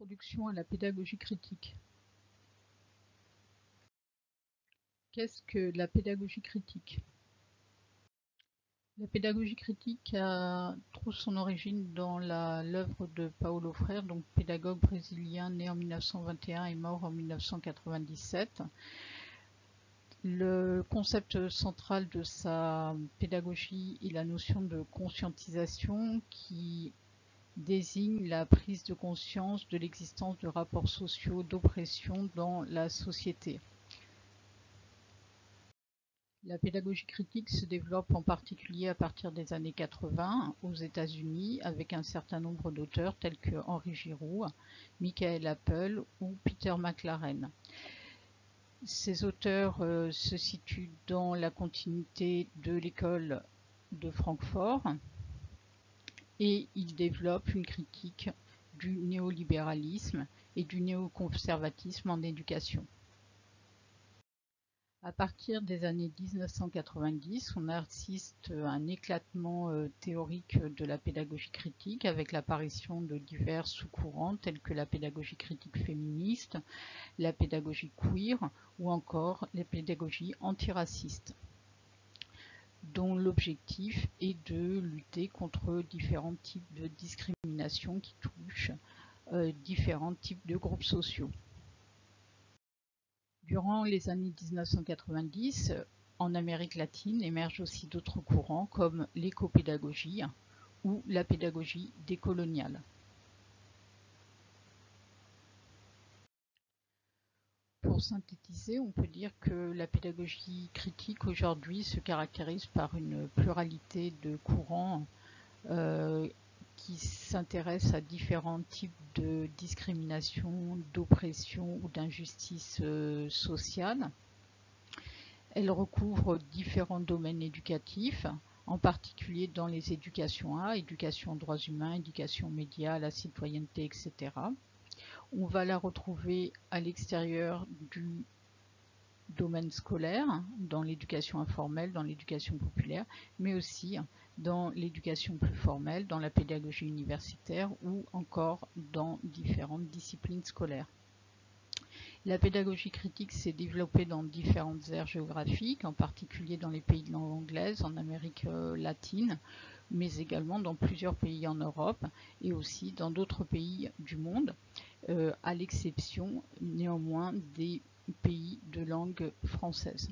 Introduction à la pédagogie critique. Qu'est-ce que la pédagogie critique? La pédagogie critique trouve son origine dans l'œuvre de Paulo Freire, donc pédagogue brésilien né en 1921 et mort en 1997. Le concept central de sa pédagogie est la notion de conscientisation qui désigne la prise de conscience de l'existence de rapports sociaux d'oppression dans la société. La pédagogie critique se développe en particulier à partir des années 80 aux États-Unis avec un certain nombre d'auteurs tels que Henri Giroux, Michael Appel ou Peter McLaren. Ces auteurs se situent dans la continuité de l'école de Francfort et ils développent une critique du néolibéralisme et du néoconservatisme en éducation. À partir des années 1990, on assiste à un éclatement théorique de la pédagogie critique avec l'apparition de divers sous-courants tels que la pédagogie critique féministe, la pédagogie queer ou encore les pédagogies antiracistes, dont l'objectif est de lutter contre différents types de discrimination qui touchent différents types de groupes sociaux. Durant les années 1990, en Amérique latine émergent aussi d'autres courants comme l'écopédagogie ou la pédagogie décoloniale. Pour synthétiser, on peut dire que la pédagogie critique aujourd'hui se caractérise par une pluralité de courants qui s'intéressent à différents types de discrimination, d'oppression ou d'injustice sociale. Elle recouvre différents domaines éducatifs, en particulier dans les éducations A, éducation aux droits humains, éducation aux médias, à la citoyenneté, etc. On va la retrouver à l'extérieur du domaine scolaire, dans l'éducation informelle, dans l'éducation populaire, mais aussi dans l'éducation plus formelle, dans la pédagogie universitaire ou encore dans différentes disciplines scolaires. La pédagogie critique s'est développée dans différentes aires géographiques, en particulier dans les pays de langue anglaise, en Amérique latine, mais également dans plusieurs pays en Europe et aussi dans d'autres pays du monde, à l'exception néanmoins des pays de langue française.